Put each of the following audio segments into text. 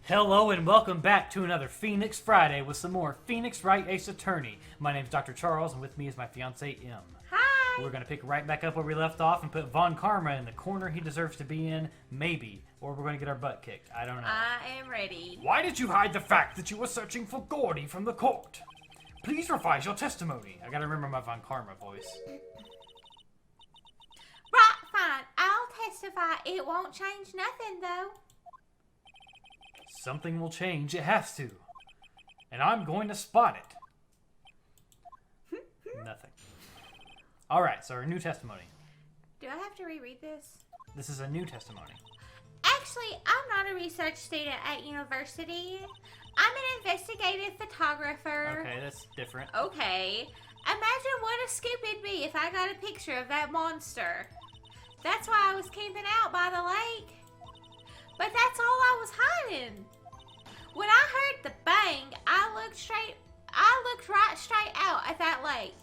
Hello and welcome back to another Phoenix Friday with some more Phoenix Wright Ace Attorney. My name's Dr. Charles and with me is my fiance Em. Hi! We're going to pick right back up where we left off and put Von Karma in the corner he deserves to be in, maybe. Or we're going to get our butt kicked. I don't know. I am ready. Why did you hide the fact that you were searching for Gordy from the court? Please revise your testimony. I gotta remember my Von Karma voice. Right, fine. I'll testify. It won't change nothing, though. Something will change. It has to. And I'm going to spot it. Nothing. Alright, so our new testimony. Do I have to reread this? This is a new testimony. Actually, I'm not a research student at university. I'm an investigative photographer. Okay, that's different. Okay. Imagine what a scoop it'd be if I got a picture of that monster. That's why I was camping out by the lake. But that's all I was hiding. When I heard the bang, I looked right straight out at that lake.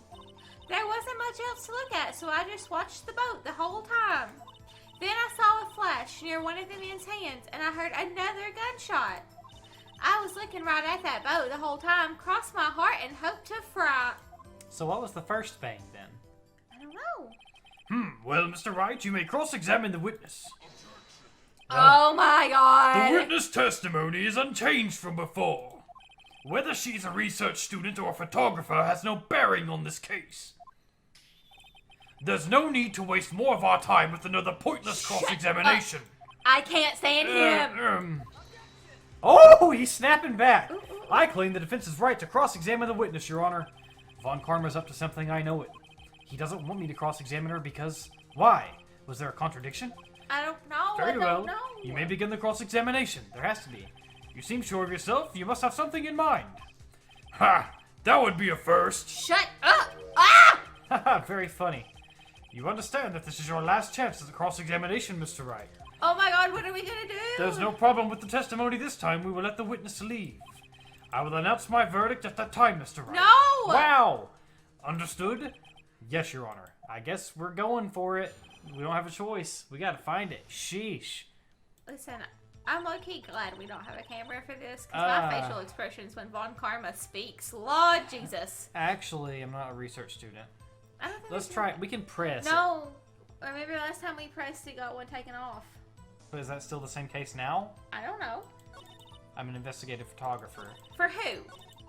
There wasn't much else to look at, so I just watched the boat the whole time. Then I saw a flash near one of the men's hands, and I heard another gunshot. I was looking right at that boat the whole time, crossed my heart, and hoped to fry. So what was the first bang, then? I don't know. Well, Mr. Wright, you may cross-examine the witness. Oh my god! The witness testimony is unchanged from before. Whether she's a research student or a photographer has no bearing on this case. There's no need to waste more of our time with another pointless cross-examination. I can't stand him. Oh, he's snapping back. I claim the defense's right to cross-examine the witness, Your Honor. Von Karma's up to something, I know it. He doesn't want me to cross-examine her because... Why? Was there a contradiction? I don't know. Very well. Know. You may begin the cross-examination. There has to be. You seem sure of yourself. You must have something in mind. Ha! That would be a first. Shut up! Ah! Haha, very funny. You understand that this is your last chance at the cross-examination, Mr. Wright. Oh my god, what are we gonna do? There's no problem with the testimony this time. We will let the witness leave. I will announce my verdict at that time, Mr. Wright. No! Wow! Understood? Yes, Your Honor. I guess we're going for it. We don't have a choice. We gotta find it. Sheesh. Listen, I'm low-key glad we don't have a camera for this, because my facial expressions when Von Karma speaks. Lord Jesus. Actually, I'm not a research student. I don't think Let's try it. We can press it. No. Or maybe last time we pressed it got one taken off. But is that still the same case now? I don't know. I'm an investigative photographer. For who?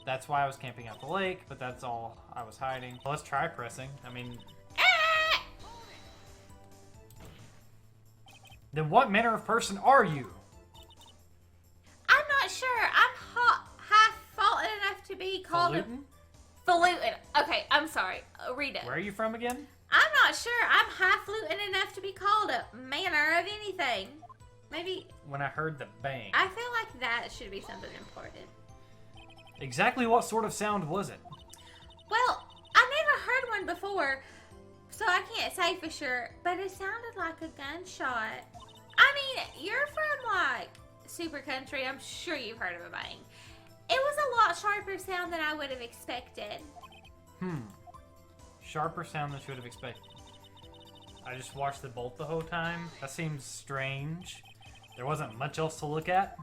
That's why I was camping out the lake, but that's all I was hiding. Well, let's try pressing. I mean... Ah! Then what manner of person are you? I'm not sure. I'm half-faulted enough to be called Falutin? Falutin. Okay, I'm sorry. Read it. Where are you from again? I'm not sure. I'm highfalutin enough to be called a manner of anything. Maybe... When I heard the bang. I feel like that should be something important. Exactly what sort of sound was it? Well, I've never heard one before, so I can't say for sure, but it sounded like a gunshot. I mean, you're from, like, super country. I'm sure you've heard of a bang. It was a lot sharper sound than I would have expected. Sharper sound than you would have expected. I just watched the bolt the whole time. That seems strange. There wasn't much else to look at.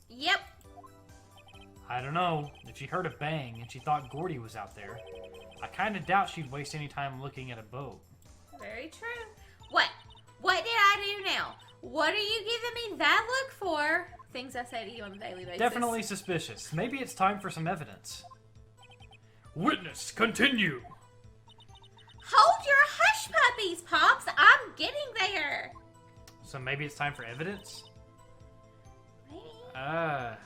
Yep. I don't know. If she heard a bang and she thought Gordy was out there, I kind of doubt she'd waste any time looking at a boat. Very true. What? What did I do now? What are you giving me that look for? Things I say to you on a daily basis. Definitely suspicious. Maybe it's time for some evidence. Witness, continue. Hold your hush puppies, Pops. I'm getting there. So maybe it's time for evidence? Maybe.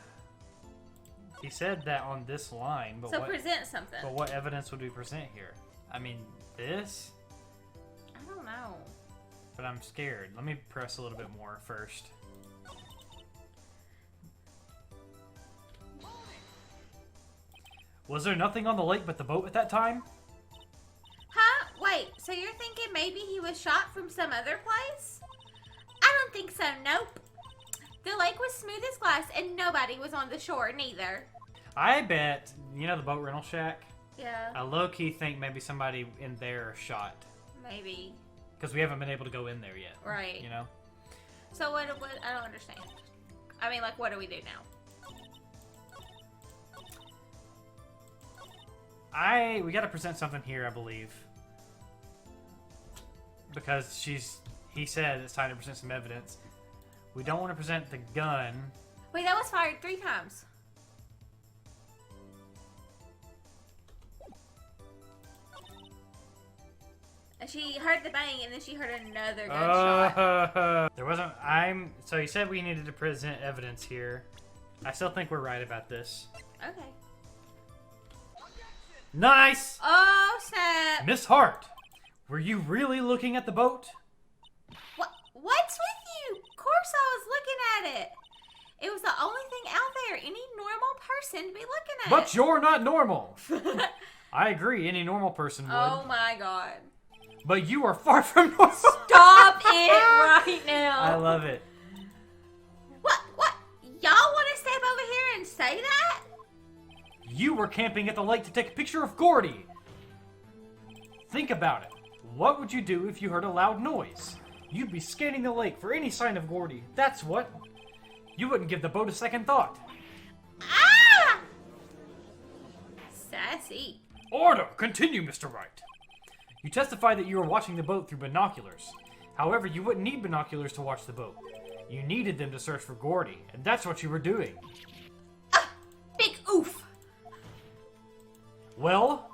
He said that on this line, but So present something. But what evidence would we present here? I mean, this? I don't know. But I'm scared. Let me press a little bit more first. Was there nothing on the lake but the boat at that time? Huh? Wait, so you're thinking maybe he was shot from some other place? I don't think so, nope. The lake was smooth as glass and nobody was on the shore, neither. I bet, you know the boat rental shack? Yeah. I low-key think maybe somebody in there shot. Maybe. Because we haven't been able to go in there yet. Right. You know? So what I don't understand. I mean, like, what do we do now? We gotta present something here, I believe. Because he said it's time to present some evidence. We don't want to present the gun. Wait, that was fired 3 times. She heard the bang, and then she heard another gunshot. There wasn't. So he said we needed to present evidence here. I still think we're right about this. Okay. Nice! Oh, snap. Miss Hart, were you really looking at the boat? What's with you? Of course I was looking at it. It was the only thing out there any normal person to be looking at. But you're not normal. I agree, any normal person would. Oh my god. But you are far from normal. Stop it right now. I love it. What? Y'all want to step over here and say that? You were camping at the lake to take a picture of Gordy. Think about it. What would you do if you heard a loud noise? You'd be scanning the lake for any sign of Gordy. That's what. You wouldn't give the boat a second thought. Ah! Sassy. Order! Continue, Mr. Wright. You testified that you were watching the boat through binoculars. However, you wouldn't need binoculars to watch the boat. You needed them to search for Gordy, and that's what you were doing. Big oof. Well?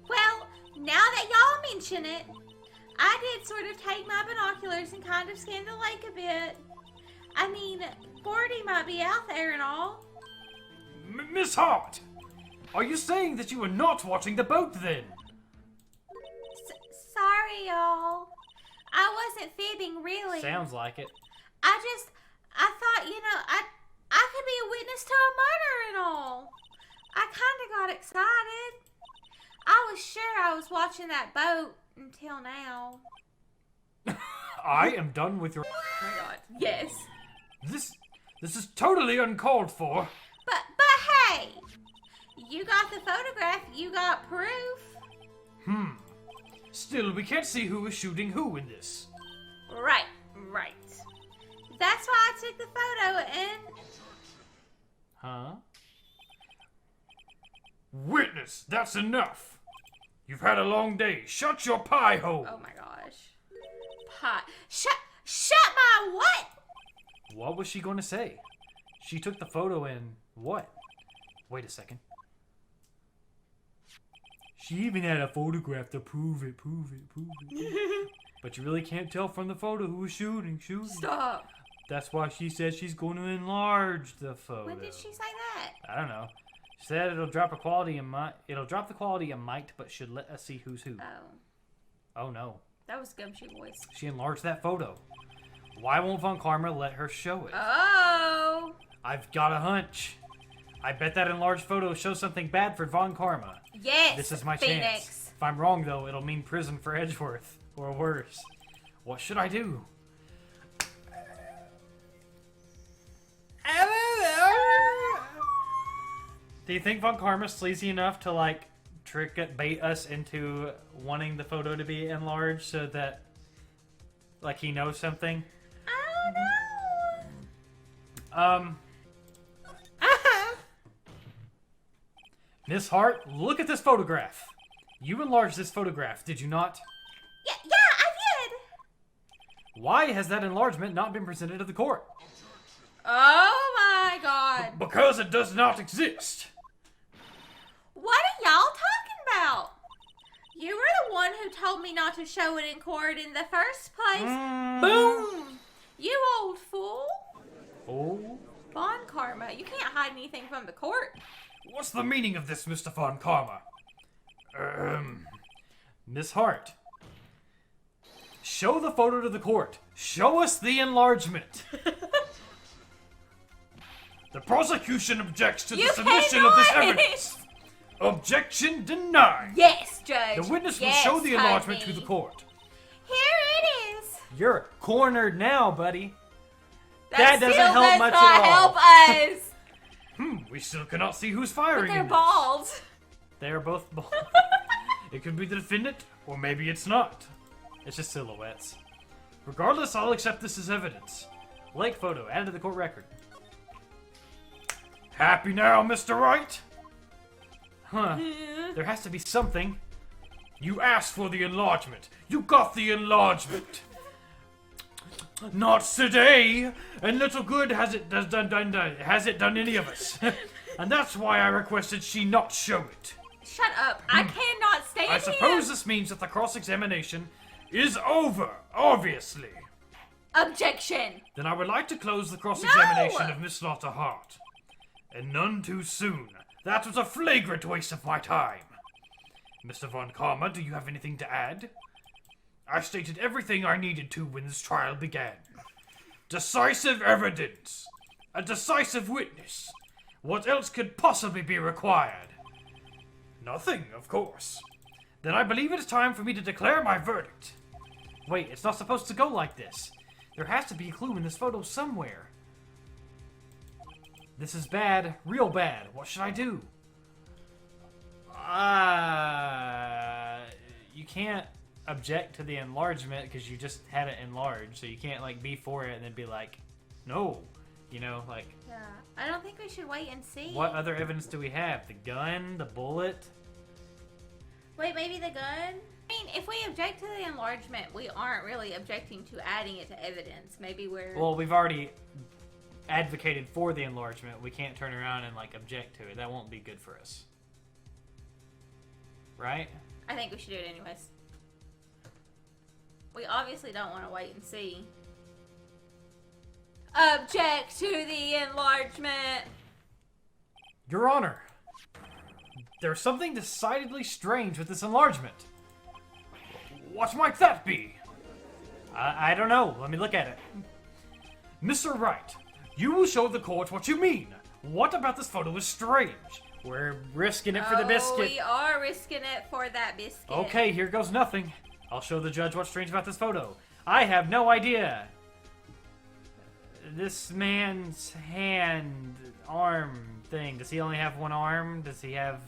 Well, now that y'all mention it, I did sort of take my binoculars and kind of scan the lake a bit. I mean, Gordy might be out there and all. Miss Hart! Are you saying that you were not watching the boat then? Sorry, y'all. I wasn't fibbing, really. Sounds like it. I thought, I could be a witness to a murder and all. I kind of got excited. I was sure I was watching that boat until now. I am done with your... Oh my god. Yes. This is totally uncalled for. But hey! You got the photograph, you got proof. Still, we can't see who is shooting who in this. Right. That's why I took the photo and... Huh? Witness, that's enough. You've had a long day. Shut your pie hole. Oh my gosh. Pie. Shut my what? What was she going to say? She took the photo and what? Wait a second. She even had a photograph to prove it. But you really can't tell from the photo who was shooting. Stop. That's why she said she's going to enlarge the photo. When did she say that? I don't know. She said it'll drop the quality a mite, but should let us see who's who. Oh no. That was Gumshoe voice. She enlarged that photo. Why won't Von Karma let her show it? Oh. I've got a hunch. I bet that enlarged photo shows something bad for Von Karma. Yes. This is my Phoenix. chance. If I'm wrong, though, it'll mean prison for Edgeworth. Or worse. What should I do? Do you think Von Karma's sleazy enough to, like, bait us into wanting the photo to be enlarged so that, like, he knows something? I don't know. Miss Hart, look at this photograph. You enlarged this photograph, did you not? Yeah, I did. Why has that enlargement not been presented to the court? Oh my god. Because it does not exist. What are y'all talking about? You were the one who told me not to show it in court in the first place. Boom! You old fool. Oh? Von Karma, you can't hide anything from the court. What's the meaning of this, Mr. Von Karma? Miss Hart. Show the photo to the court. Show us the enlargement. The prosecution objects to the You submission of this cannot. evidence. Objection denied. Yes, Judge. The witness will Yes, show the enlargement honey. to the court. Here it is. You're cornered now, buddy. That doesn't still help does much not at all. help us. We still cannot see who's But firing they're in this. bald. They are both bald. It could be the defendant, or maybe it's not. It's just silhouettes. Regardless, I'll accept this as evidence. Lake photo, added to the court record. Happy now, Mr. Wright? Huh. There has to be something. You asked for the enlargement. You got the enlargement. Not today. And little good has it done any of us. And that's why I requested she not show it. Shut up. I cannot stand I suppose this means that the cross-examination is over, obviously. Objection. Then I would like to close the cross-examination No! of Miss Lotta Hart. And none too soon. That was a flagrant waste of my time. Mr. Von Karma, do you have anything to add? I stated everything I needed to when this trial began. Decisive evidence. A decisive witness. What else could possibly be required? Nothing, of course. Then I believe it is time for me to declare my verdict. Wait, it's not supposed to go like this. There has to be a clue in this photo somewhere. This is bad, real bad. What should I do? You can't object to the enlargement because you just had it enlarged, so you can't like be for it and then be like, no, you know, like. Yeah. I don't think we should wait and see. What other evidence do we have? The gun, the bullet. Wait, maybe the gun? I mean, if we object to the enlargement, we aren't really objecting to adding it to evidence. Maybe we're... Well, we've already advocated for the enlargement. We can't turn around and like object to it. That won't be good for us. Right? I think we should do it anyways. We obviously don't want to wait and see. Object to the enlargement. Your Honor, there's something decidedly strange with this enlargement. What might that be? I don't know. Let me look at it. Mr. Wright, you will show the court what you mean. What about this photo is strange? We're risking it for the biscuit. We are risking it for that biscuit. Okay, here goes nothing. I'll show the judge what's strange about this photo. I have no idea. This man's hand, arm thing. Does he only have one arm? Does he have...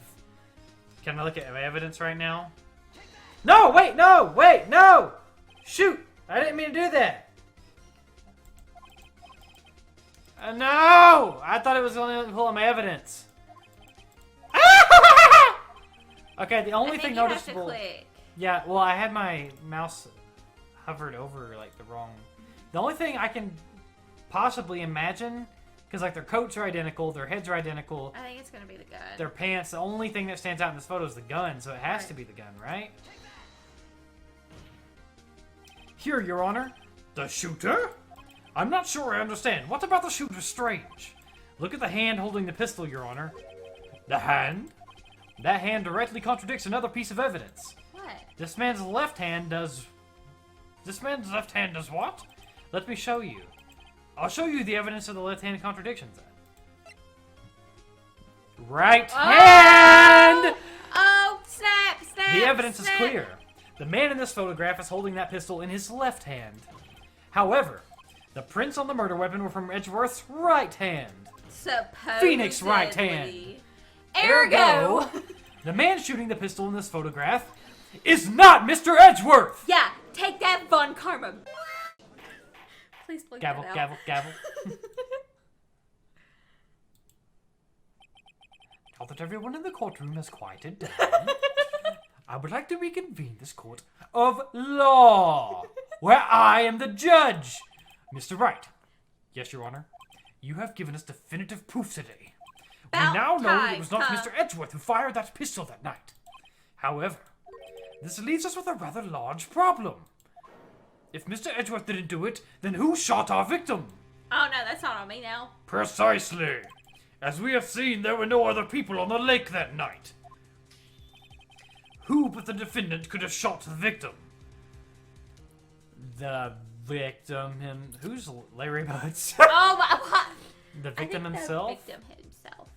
Can I look at evidence right now? No, wait, no, wait, no! Shoot! I didn't mean to do that. No! I thought it was only pulling my evidence. Okay, the only thing noticeable... Have to click. Yeah, well, I had my mouse hovered over, like, the wrong... The only thing I can possibly imagine, because, like, their coats are identical, their heads are identical, I think it's going to be the gun. their pants, the only thing that stands out in this photo is the gun, so it has to be the gun, right? Here, Your Honor. The shooter? I'm not sure I understand. What about the shooter strange? Look at the hand holding the pistol, Your Honor. The hand? That hand directly contradicts another piece of evidence. What? This man's left hand does... This man's left hand does what? Let me show you. I'll show you the evidence of the left hand contradictions. Right hand! Oh, snap, snap, The evidence snap. is clear. The man in this photograph is holding that pistol in his left hand. However, the prints on the murder weapon were from Edgeworth's right hand. Supposedly. Phoenix Wright hand. Ergo. The man shooting the pistol in this photograph is not Mr. Edgeworth! Yeah, take that, Von Karma. Please bleep Gavel, that out. gavel, gavel. Now that everyone in the courtroom has quieted down, I would like to reconvene this court of law, where I am the judge. Mr. Wright. Yes, Your Honor. You have given us definitive proof today. We About now know that it was not time, Mr. Edgeworth who fired that pistol that night. However, this leaves us with a rather large problem. If Mr. Edgeworth didn't do it, then who shot our victim? Oh no, that's not on me now. Precisely. As we have seen, there were no other people on the lake that night. Who but the defendant could have shot the victim? The victim, who's Larry Buds? Oh my, what? The I victim think himself? The victim himself.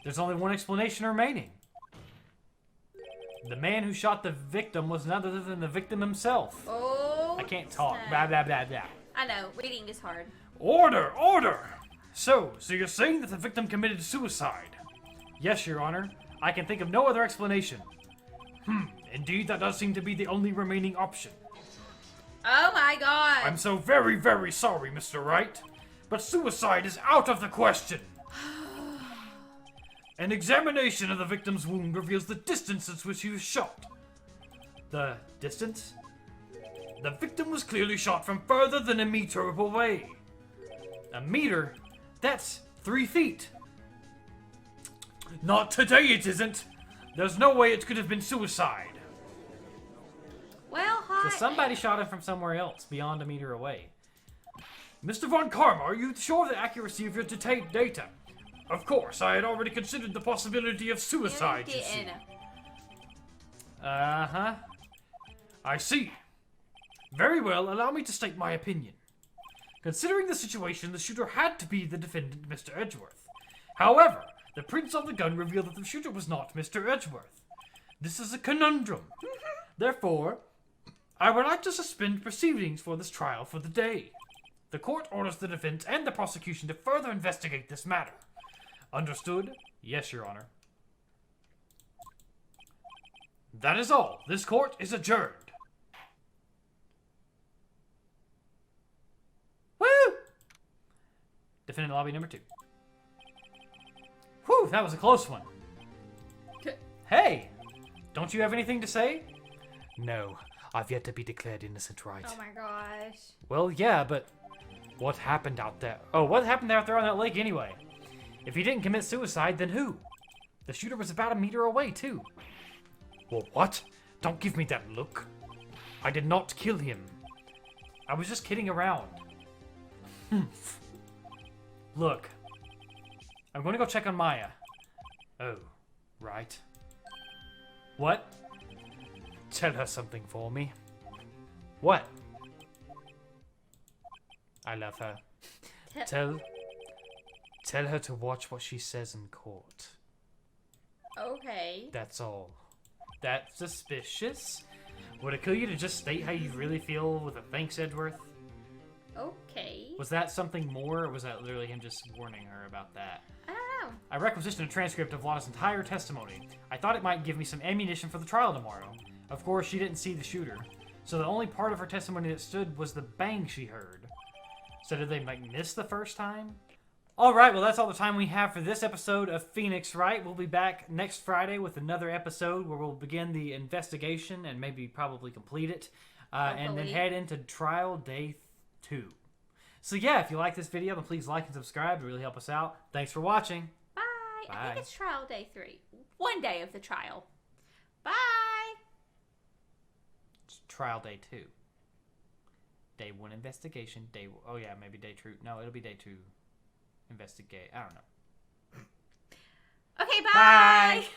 There's only one explanation remaining. The man who shot the victim was none other than the victim himself. Oh. I can't talk. snap. Blah, blah, blah, blah. I know, reading is hard. Order! Order! So you're saying that the victim committed suicide? Yes, Your Honor. I can think of no other explanation. Indeed, that does seem to be the only remaining option. Oh my god. I'm so very, very sorry, Mr. Wright, but suicide is out of the question. An examination of the victim's wound reveals the distance at which he was shot. The distance? The victim was clearly shot from further than a meter away. A meter? That's 3 feet. Not today, it isn't. There's no way it could have been suicide. Well, So hi. somebody shot him from somewhere else, beyond a meter away. Mr. Von Karma, are you sure of the accuracy of your data? Of course, I had already considered the possibility of suicide, you see. Uh-huh. I see. Very well, allow me to state my opinion. Considering the situation, the shooter had to be the defendant, Mr. Edgeworth. However, the prints on the gun reveal that the shooter was not Mr. Edgeworth. This is a conundrum. Therefore, I would like to suspend proceedings for this trial for the day. The court orders the defense and the prosecution to further investigate this matter. Understood? Yes, Your Honor. That is all. This court is adjourned. Woo! Defendant lobby number 2. Whew, that was a close one. Hey! Don't you have anything to say? No, I've yet to be declared innocent, right? Oh my gosh. Well, yeah, but what happened out there? Oh, what happened out there on that lake anyway? If he didn't commit suicide, then who? The shooter was about a meter away, too. Well, what? Don't give me that look. I did not kill him. I was just kidding around. Look, I'm going to go check on Maya. Oh, right. What? Tell her something for me. What? I love her. Tell her to watch what she says in court. Okay. That's all. That's suspicious. Would it kill you to just state how you really feel with a thanks, Edgeworth? Okay. Was that something more, or was that literally him just warning her about that? I don't know. I requisitioned a transcript of Lana's entire testimony. I thought it might give me some ammunition for the trial tomorrow. Of course, she didn't see the shooter, so the only part of her testimony that stood was the bang she heard. So did they miss the first time? Alright, well that's all the time we have for this episode of Phoenix Wright. We'll be back next Friday with another episode where we'll begin the investigation and maybe probably complete it. And then head into trial day 2. So yeah, if you like this video, then please like and subscribe to really help us out. Thanks for watching. Bye. I Bye. think it's trial day 3. One day of the trial. Bye. It's trial day 2. Day 1 investigation. Oh yeah, maybe day 2. No, it'll be day 2 investigate. I don't know.